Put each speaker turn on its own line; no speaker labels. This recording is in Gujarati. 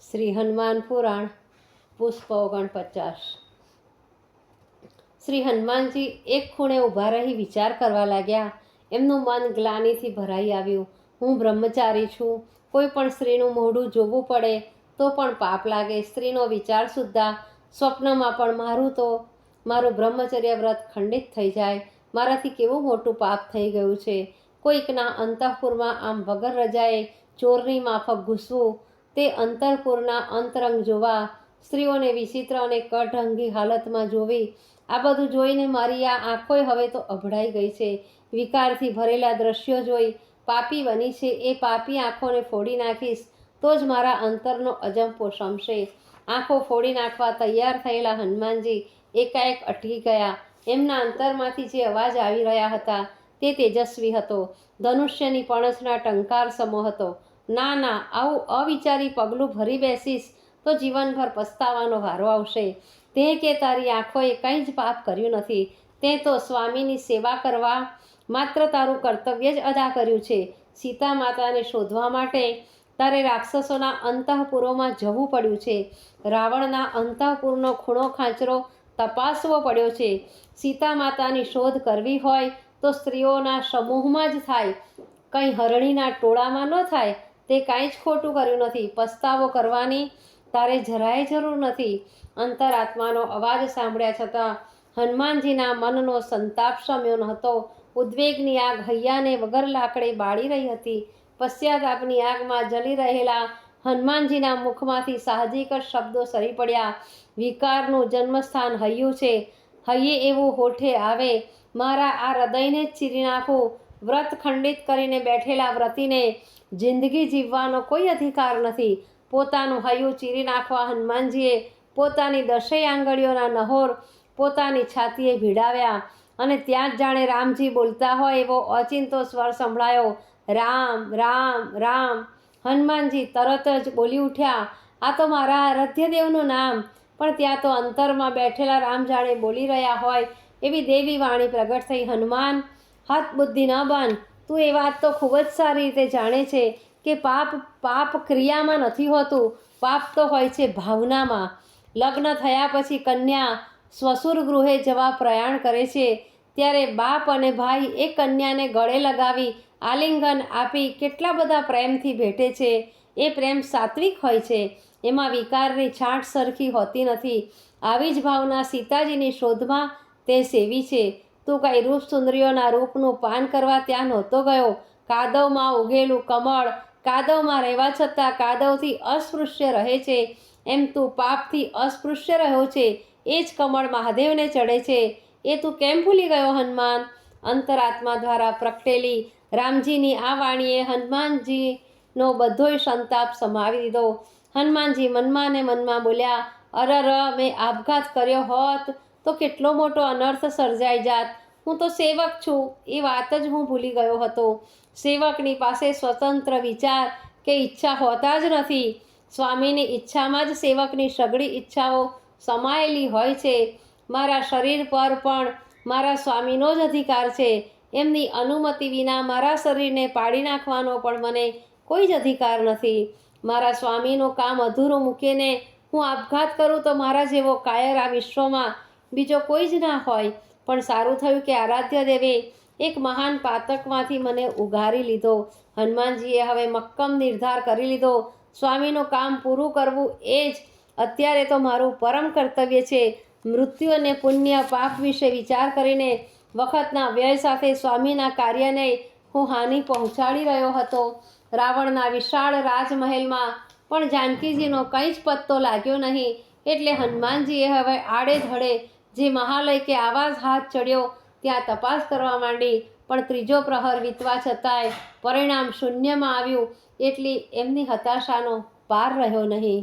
શ્રી હનુમાન પુરાણ પુષ્પ 49। શ્રી હનુમાનજી એક ખૂણે ઊભા રહી વિચાર કરવા લાગ્યા। એમનું મન ગ્લાનિથી ભરાઈ આવ્યું। હું બ્રહ્મચારી છું, કોઈ પણ સ્ત્રીનું મોઢું જોવું પડે તો પણ પાપ લાગે। સ્ત્રીનો વિચાર સુદ્ધા સ્વપ્નમાં પણ મારું બ્રહ્મચર્ય વ્રત ખંડિત થઈ જાય। મારાથી કેવું મોટું પાપ થઈ ગયું છે। કોઈકના અંતઃપુરમાં આમ વગર રજાએ ચોરની માફક ઘૂસવું, તે અંતરપુરના અંતરંગ જોવા, સ્ત્રીઓને વિચિત્ર અને કઢંગી હાલતમાં જોવી, આ બધું જોઈને મારી આ આંખોય હવે તો અભડાઈ ગઈ છે। વિકારથી ભરેલા દ્રશ્યો જોઈ પાપી બની છે। એ પાપી આંખોને ફોડી નાખીશ તો જ મારા અંતરનો અજંપો શમશે। આંખો ફોડી નાખવા તૈયાર થયેલા હનુમાનજી એકાએક અટકી ગયા। એમના અંતરમાંથી જે અવાજ આવી રહ્યા હતા તે તેજસ્વી હતો, ધનુષ્યની પણછના ટંકાર સમો હતો। ના ના, આવું અવિચારી પગલું ભરી બેસીશ તો જીવનભર પસ્તાવાનો વારો આવશે। તે કે તારી આંખોએ કંઈ જ પાપ કર્યું નથી, તે તો સ્વામીની સેવા કરવા માત્ર તારું કર્તવ્ય જ અદા કર્યું છે। સીતા માતાને શોધવા માટે તારે રાક્ષસોના અંતઃપુરોમાં જવું પડ્યું છે, રાવણના અંતઃપુરનો ખૂણો ખાંચરો તપાસવો પડ્યો છે। સીતા માતાની શોધ કરવી હોય તો સ્ત્રીઓના સમૂહમાં જ થાય, કંઈ હરણીના ટોળામાં ન થાય। તે કાંઈ જ ખોટું કર્યું નથી, પસ્તાવો કરવાની તારે જરાય જરૂર નથી। અંતરાત્માનો અવાજ સાંભળ્યા છતાં હનુમાનજીના મનનો સંતાપ શમ્યો ન હતો। ઉદ્વેગની આગ હૈયાને વગર લાકડે બાળી રહી હતી। પશ્ચાતાપની આગમાં જલી રહેલા હનુમાનજીના મુખમાંથી સાહજિક જ શબ્દો સરી પડ્યા। વિકારનું જન્મસ્થાન હૈયું છે, હૈયે એવું હોઠે આવે, મારા આ હૃદયને જ ચીરી નાખું। વ્રત ખંડિત કરીને બેઠેલા વ્રતીને જિંદગી જીવવાનો કોઈ અધિકાર નથી। પોતાનું હૈયું ચીરી નાખવા હનુમાનજીએ પોતાની 10 આંગળીઓના નહોર પોતાની છાતીએ ભીડાવ્યા અને ત્યાં જ જાણે રામજી બોલતા હોય એવો ઓચિંતો સ્વર સંભળાયો, રામ રામ રામ। હનુમાનજી તરત જ બોલી ઉઠ્યા, આ તો મારા આરાધ્ય દેવનું નામ। પણ ત્યાં તો અંતરમાં બેઠેલા રામ જાણે બોલી રહ્યા હોય એવી દેવી વાણી પ્રગટ થઈ, હનુમાન, હત બુદ્ધિ ન બન। તું એ વાત તો ખૂબ જ સારી રીતે જાણે છે કે પાપ ક્રિયામાં નથી હોતું, પાપ તો હોય છે ભાવનામાં। લગ્ન થયા પછી કન્યા સ્વસુર ગૃહે જવા પ્રયાણ કરે છે ત્યારે બાપ અને ભાઈ એ કન્યાને ગળે લગાવી આલિંગન આપી કેટલા બધા પ્રેમથી ભેટે છે। એ પ્રેમ સાત્વિક હોય છે, એમાં વિકારની છાંટ સરખી હોતી નથી। આવી જ ભાવના સીતાજીની શોધમાં તે સેવી છે। તું કાંઈ રૂપસુંદરીઓના રૂપનું પાન કરવા ત્યાં નહોતો ગયો। કાદવમાં ઉગેલું કમળ કાદવમાં રહેવા છતાં કાદવથી અસ્પૃશ્ય રહે છે, એમ તું પાપથી અસ્પૃશ્ય રહ્યો છે। એ જ કમળ મહાદેવને ચડે છે, એ તું કેમ ભૂલી ગયો હનુમાન? અંતરાત્મા દ્વારા પ્રગટેલી રામજીની આ વાણીએ હનુમાનજીનો બધોય સંતાપ સમાવી દીધો। હનુમાનજી મનમાં ને મનમાં બોલ્યા, અરર, મેં આપઘાત કર્યો હોત તો કેટલો મોટો અનર્થ સર્જાઈ જાત। હું તો સેવક છું એ વાત જ હું ભૂલી ગયો હતો। સેવકની પાસે સ્વતંત્ર વિચાર કે ઈચ્છા હોતા જ નથી। સ્વામીની ઈચ્છામાં જ સેવકની સઘળી ઈચ્છાઓ સમાયેલી હોય છે। મારા શરીર પર પણ મારા સ્વામીનો જ અધિકાર છે। એમની અનુમતિ વિના મારા શરીરને પાડી નાખવાનો પણ મને કોઈ જ અધિકાર નથી। મારા સ્વામીનું કામ અધૂરું મૂકીને હું આપઘાત કરું તો મારા જેવો કાયર આ વિશ્વમાં બીજો કોઈ જ ના હોય। પણ સારું થયું કે આરાધ્ય દેવે એક મહાન પાતકમાંથી મને ઉગારી લીધો। હનુમાનજીએ હવે મક્કમ નિર્ધાર કરી લીધો, સ્વામીનું કામ પૂરું કરવું એ જ અત્યારે તો મારું પરમ કર્તવ્ય છે। મૃત્યુ અને પુણ્ય પાપ વિશે વિચાર કરીને વખતના વ્યય સાથે સ્વામીના કાર્યને હું હાનિ પહોંચાડી રહ્યો હતો। રાવણના વિશાળ રાજમહેલમાં પણ જાનકીજીનો કંઈ જ પત્તો લાગ્યો નહીં, એટલે હનુમાનજીએ હવે આડેધડે જે મહાલય કે આવાજ હાથ ચડ્યો ત્યાં તપાસ કરવા માંડી। પણ ત્રીજો પ્રહર વીતવા છતાંય પરિણામ શૂન્યમાં આવ્યું, એટલી એમની હતાશાનો પાર રહ્યો નહીં।